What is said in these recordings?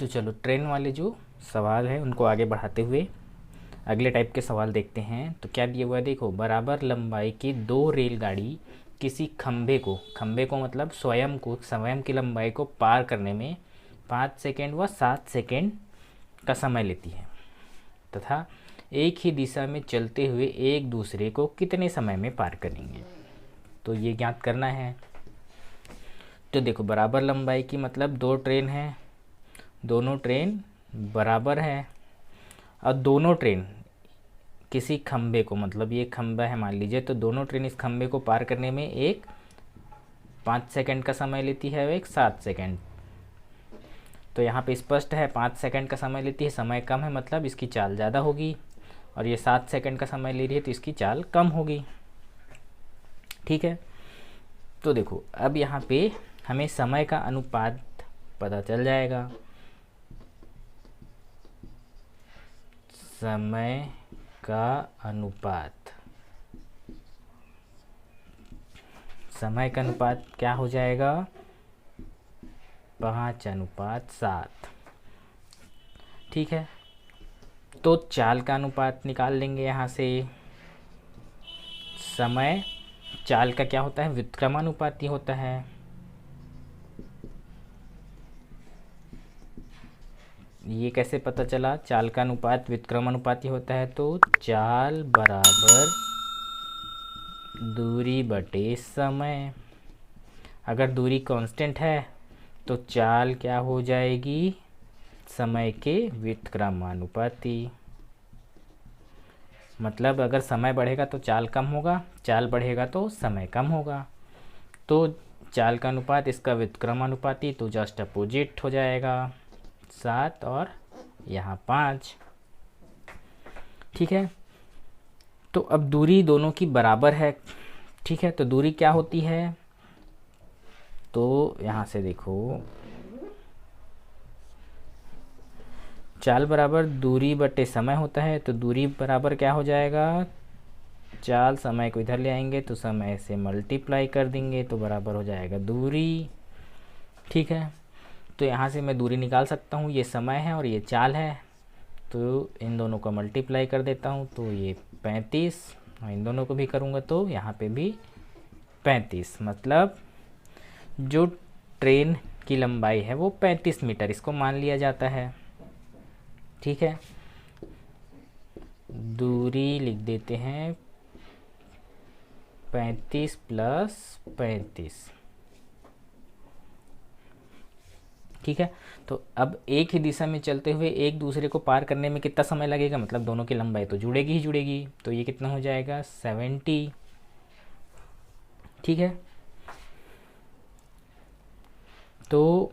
तो चलो ट्रेन वाले जो सवाल है उनको आगे बढ़ाते हुए अगले टाइप के सवाल देखते हैं। तो क्या दिया हुआ है देखो, बराबर लंबाई की दो रेलगाड़ी किसी खंभे को मतलब स्वयं की लंबाई को पार करने में 5 सेकेंड व 7 सेकेंड का समय लेती है तथा एक ही दिशा में चलते हुए एक दूसरे को कितने समय में पार करेंगे, तो ये ज्ञात करना है। तो देखो बराबर लंबाई की मतलब दो ट्रेन हैं, दोनों ट्रेन बराबर है और दोनों ट्रेन किसी खंभे को, मतलब ये खंभा है मान लीजिए, तो दोनों ट्रेन इस खंभे को पार करने में एक 5 सेकंड का समय लेती है और एक 7 सेकंड। तो यहाँ पे स्पष्ट है 5 सेकंड का समय लेती है, समय कम है मतलब इसकी चाल ज़्यादा होगी, और ये 7 सेकंड का समय ले रही है तो इसकी चाल कम होगी। ठीक है, तो देखो अब यहाँ पे हमें समय का अनुपात पता चल जाएगा। समय का अनुपात क्या हो जाएगा, 5:7। ठीक है, तो चाल का अनुपात निकाल लेंगे यहाँ से। समय चाल का क्या होता है, व्युत्क्रमानुपाती होता है। ये कैसे पता चला, चाल का अनुपात व्युत्क्रमानुपाती होता है, तो चाल बराबर दूरी बटे समय। अगर दूरी कांस्टेंट है तो चाल क्या हो जाएगी, समय के व्युत्क्रमानुपाती। मतलब अगर समय बढ़ेगा तो चाल कम होगा, चाल बढ़ेगा तो समय कम होगा। तो चाल का अनुपात इसका व्युत्क्रमानुपाती, तो जस्ट अपोजिट हो जाएगा, 7 और यहाँ 5। ठीक है, तो अब दूरी दोनों की बराबर है। ठीक है, तो दूरी क्या होती है, तो यहाँ से देखो चाल बराबर दूरी बटे समय होता है, तो दूरी बराबर क्या हो जाएगा, चाल समय को इधर ले आएंगे तो समय से मल्टीप्लाई कर देंगे तो बराबर हो जाएगा दूरी। ठीक है, तो यहाँ से मैं दूरी निकाल सकता हूँ, ये समय है और ये चाल है, तो इन दोनों का मल्टीप्लाई कर देता हूँ तो ये 35, और इन दोनों को भी करूँगा तो यहाँ पे भी 35। मतलब जो ट्रेन की लंबाई है वो 35 मीटर, इसको मान लिया जाता है। ठीक है, दूरी लिख देते हैं 35 + 35। ठीक है, तो अब एक ही दिशा में चलते हुए एक दूसरे को पार करने में कितना समय लगेगा, मतलब दोनों की लंबाई तो जुड़ेगी ही जुड़ेगी, तो ये कितना हो जाएगा 70। ठीक है, तो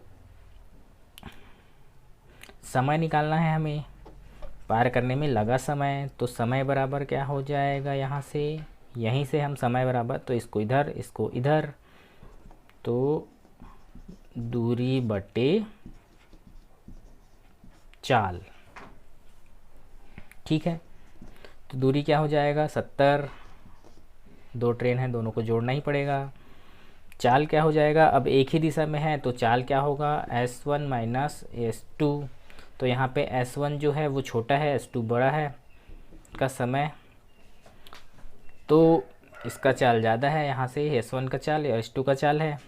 समय निकालना है हमें, पार करने में लगा समय, तो समय बराबर क्या हो जाएगा, यहाँ से यहीं से हम समय बराबर, तो इसको इधर इसको इधर, तो दूरी बटे चाल। ठीक है, तो दूरी क्या हो जाएगा 70, दो ट्रेन है दोनों को जोड़ना ही पड़ेगा। चाल क्या हो जाएगा, अब एक ही दिशा में है तो चाल क्या होगा, S1 - S2। तो यहाँ पे S1 जो है वो छोटा है, S2 बड़ा है का समय, तो इसका चाल ज़्यादा है, यहाँ से S1 का चाल और S2 का चाल है,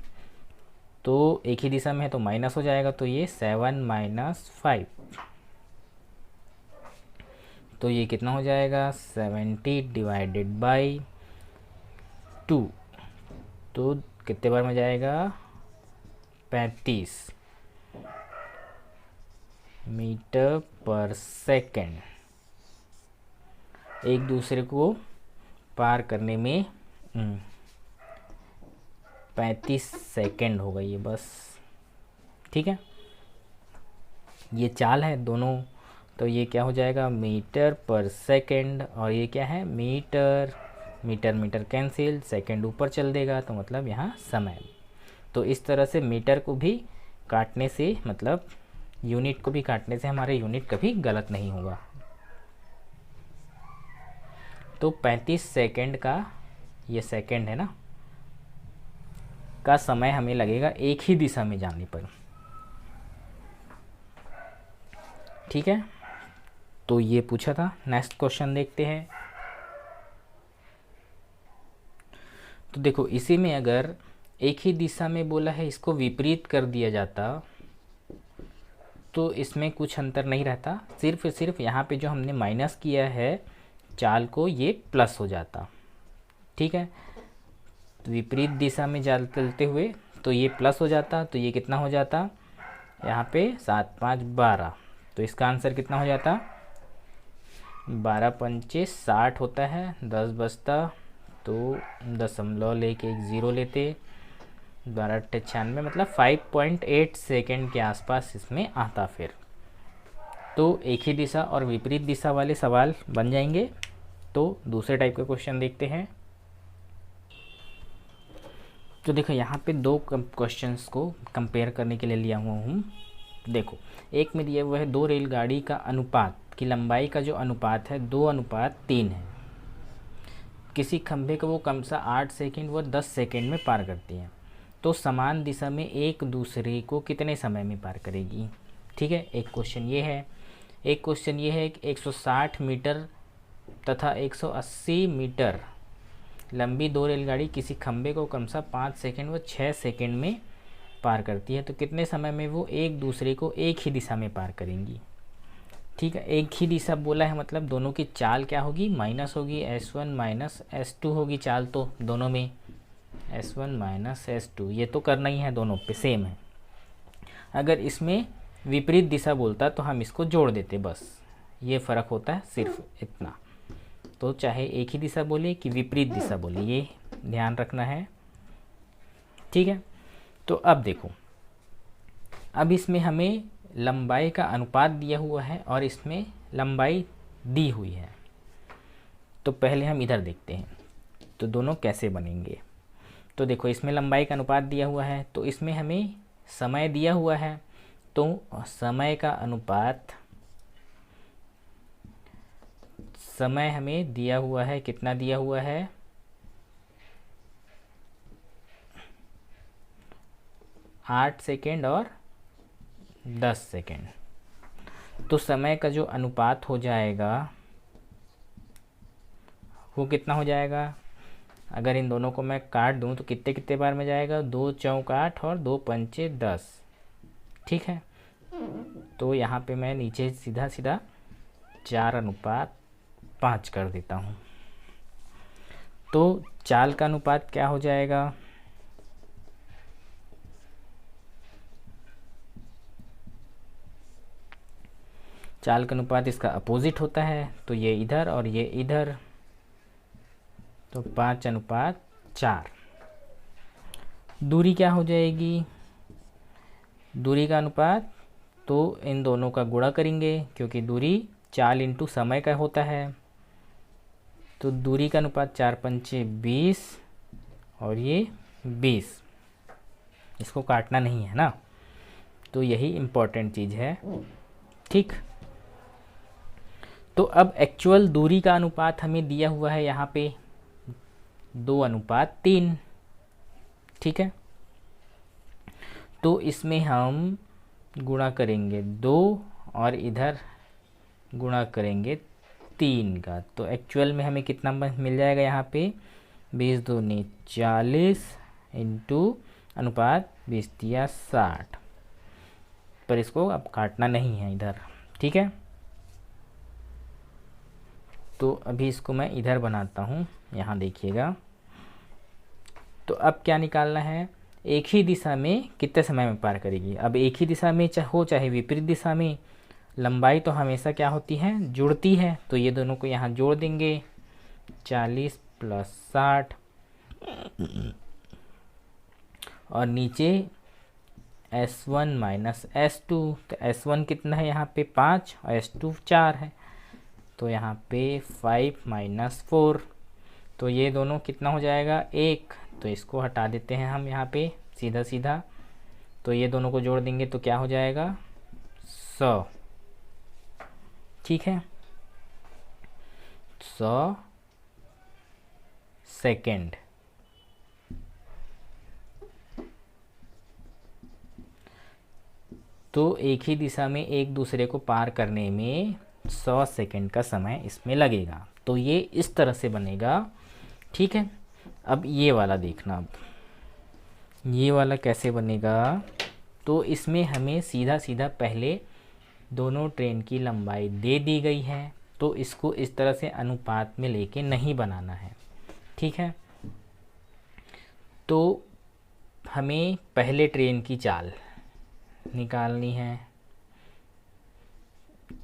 तो एक ही दिशा में है तो माइनस हो जाएगा, तो ये 7 - 5, तो ये कितना हो जाएगा 70/2, तो कितने बार में जाएगा 35 मीटर/सेकेंड। एक दूसरे को पार करने में 35 सेकेंड हो गई है बस। ठीक है, ये चाल है दोनों, तो ये क्या हो जाएगा मीटर/सेकेंड, और ये क्या है meter, meter meter cancel, second ऊपर चल देगा तो मतलब यहाँ समय। तो इस तरह से मीटर को भी काटने से, मतलब यूनिट को भी काटने से हमारे यूनिट कभी गलत नहीं होगा। तो 35 सेकंड का, ये सेकंड है ना, का समय हमें लगेगा एक ही दिशा में जाने पर। ठीक है, तो ये पूछा था। नेक्स्ट क्वेश्चन देखते हैं। तो देखो इसी में अगर एक ही दिशा में बोला है, इसको विपरीत कर दिया जाता तो इसमें कुछ अंतर नहीं रहता, सिर्फ यहाँ पे जो हमने माइनस किया है चाल को, ये प्लस हो जाता। ठीक है, तो विपरीत दिशा में चलते हुए तो ये प्लस हो जाता, तो ये कितना हो जाता यहाँ पे 7 5 12, तो इसका आंसर कितना हो जाता 12 पंचे 60 होता है, 10 बचता तो दशमलव लेके एक ज़ीरो लेते, 12 96, मतलब 5.8 सेकेंड के आसपास इसमें आता। फिर तो एक ही दिशा और विपरीत दिशा वाले सवाल बन जाएंगे। तो दूसरे टाइप का क्वेश्चन देखते हैं। तो देखो यहाँ पे दो क्वेश्चंस को कंपेयर करने के लिए लिया हुआ हूँ। देखो एक में दिया हुआ है दो रेलगाड़ी का अनुपात की लंबाई का जो अनुपात है 2:3 है। किसी खंभे को वो क्रमशः 8 सेकेंड व 10 सेकेंड में पार करती हैं, तो समान दिशा में एक दूसरे को कितने समय में पार करेगी। ठीक है, एक क्वेश्चन ये है। एक क्वेश्चन ये है कि 160 मीटर तथा 180 मीटर लंबी दो रेलगाड़ी किसी खंभे को क्रमशः 5 सेकेंड व 6 सेकेंड में पार करती है, तो कितने समय में वो एक दूसरे को एक ही दिशा में पार करेंगी। ठीक है, एक ही दिशा बोला है मतलब दोनों की चाल क्या होगी, माइनस होगी, S1 माइनस S2 होगी चाल, तो दोनों में S1 माइनस S2, ये तो करना ही है, दोनों पे सेम है। अगर इसमें विपरीत दिशा बोलता तो हम इसको जोड़ देते, बस ये फ़र्क होता है, सिर्फ इतना। तो चाहे एक ही दिशा बोले कि विपरीत दिशा बोले, ये ध्यान रखना है। ठीक है, तो अब देखो, अब इसमें हमें लंबाई का अनुपात दिया हुआ है और इसमें लंबाई दी हुई है। तो पहले हम इधर देखते हैं तो दोनों कैसे बनेंगे। तो देखो इसमें लंबाई का अनुपात दिया हुआ है, तो इसमें हमें समय दिया हुआ है, तो समय का अनुपात, समय हमें दिया हुआ है, कितना दिया हुआ है 8 सेकेंड और 10 सेकेंड। तो समय का जो अनुपात हो जाएगा वो कितना हो जाएगा, अगर इन दोनों को मैं काट दूं तो कितने कितने बार में जाएगा, 2 चौक 8 और 2 पंचे 10। ठीक है, तो यहाँ पे मैं नीचे सीधा सीधा 4:5 कर देता हूँ। तो चाल का अनुपात क्या हो जाएगा, चाल का अनुपात इसका अपोजिट होता है, तो ये इधर और ये इधर, तो 5:4। दूरी क्या हो जाएगी, दूरी का अनुपात तो इन दोनों का गुणा करेंगे, क्योंकि दूरी चाल इंटू समय का होता है। तो दूरी का अनुपात 4 पंचे 20 और ये 20, इसको काटना नहीं है ना, तो यही इम्पोर्टेंट चीज़ है। ठीक, तो अब एक्चुअल दूरी का अनुपात हमें दिया हुआ है यहाँ पे 2:3। ठीक है, तो इसमें हम गुणा करेंगे 2 और इधर गुणा करेंगे 3 का, तो एक्चुअल में हमें कितना मिल जाएगा यहाँ पे 20 दूनी 40 इंटू अनुपात 20 दिया 60, पर इसको अब काटना नहीं है इधर। ठीक है, तो अभी इसको मैं इधर बनाता हूँ, यहाँ देखिएगा। तो अब क्या निकालना है, एक ही दिशा में कितने समय में पार करेगी। अब एक ही दिशा में हो चाहे विपरीत दिशा में, लंबाई तो हमेशा क्या होती है, जुड़ती है, तो ये दोनों को यहाँ जोड़ देंगे, 40 + 60 और नीचे S1 माइनस S2, तो S1 कितना है यहाँ पे 5 और S2 4 है, तो यहाँ पे 5 - 4, तो ये दोनों कितना हो जाएगा 1, तो इसको हटा देते हैं हम यहाँ पे सीधा सीधा, तो ये दोनों को जोड़ देंगे तो क्या हो जाएगा 100। ठीक है, 100 सेकेंड। तो एक ही दिशा में एक दूसरे को पार करने में 100 सेकंड का समय इसमें लगेगा। तो ये इस तरह से बनेगा, ठीक है। अब ये वाला देखना, अब ये वाला कैसे बनेगा। तो इसमें हमें सीधा सीधा पहले दोनों ट्रेन की लंबाई दे दी गई है, तो इसको इस तरह से अनुपात में लेके नहीं बनाना है, ठीक है। तो हमें पहले ट्रेन की चाल निकालनी है।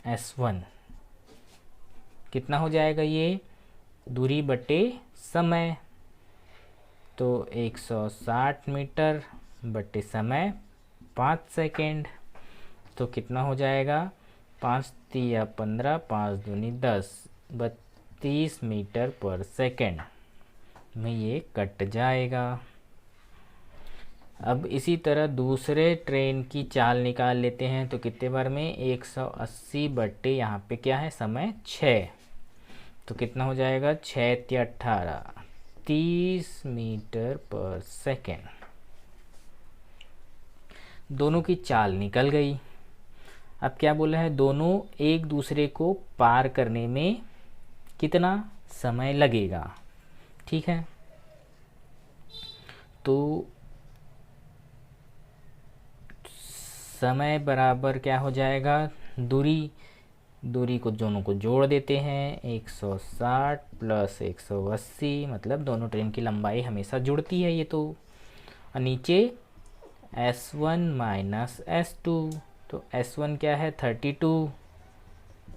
S1 कितना हो जाएगा, ये दूरी बटे समय, तो 160 मीटर बटे समय 5 सेकेंड, तो कितना हो जाएगा 5 तिया 15, 5 दूनी 10, 32 मीटर पर सेकेंड में ये कट जाएगा। अब इसी तरह दूसरे ट्रेन की चाल निकाल लेते हैं। तो कितने बार में 180 बट्टे यहाँ पे क्या है समय 6, तो कितना हो जाएगा 6 तिया 18, 30 मीटर पर सेकेंड। दोनों की चाल निकल गई। अब क्या बोला है, दोनों एक दूसरे को पार करने में कितना समय लगेगा, ठीक है। तो समय बराबर क्या हो जाएगा, दूरी को दोनों को जोड़ देते हैं, 160 प्लस 180, मतलब दोनों ट्रेन की लंबाई हमेशा जुड़ती है ये तो। और नीचे S1 माइनस S2, तो S1 क्या है 32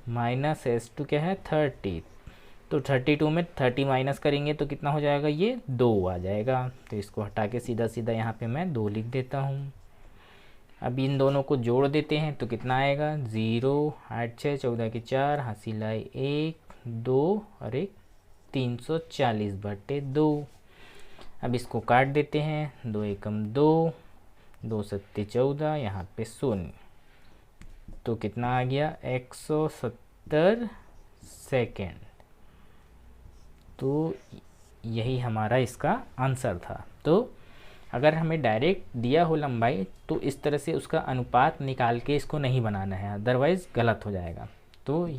माइनस S2 क्या है 30, तो 32 में 30 माइनस करेंगे तो कितना हो जाएगा, ये 2 आ जाएगा। तो इसको हटा के सीधा सीधा यहाँ पे मैं 2 लिख देता हूँ। अब इन दोनों को जोड़ देते हैं तो कितना आएगा 0, 8 6 14 की 4, हासिल लाई 1 2 और 1 340 बटे 2। अब इसको काट देते हैं, 2 एकम 2, 2 सत्ते 14, यहाँ पे 0, तो कितना आ गया 170 सेकेंड। तो यही हमारा इसका आंसर था। तो अगर हमें डायरेक्ट दिया हो लंबाई तो इस तरह से उसका अनुपात निकाल के इसको नहीं बनाना है, अदरवाइज़ गलत हो जाएगा। तो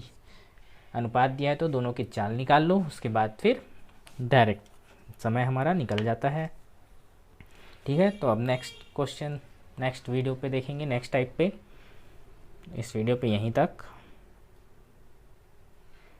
अनुपात दिया है तो दोनों की चाल निकाल लो, उसके बाद फिर डायरेक्ट समय हमारा निकल जाता है, ठीक है। तो अब नेक्स्ट क्वेश्चन नेक्स्ट वीडियो पे देखेंगे, नेक्स्ट टाइप पे। इस वीडियो पे यहीं तक।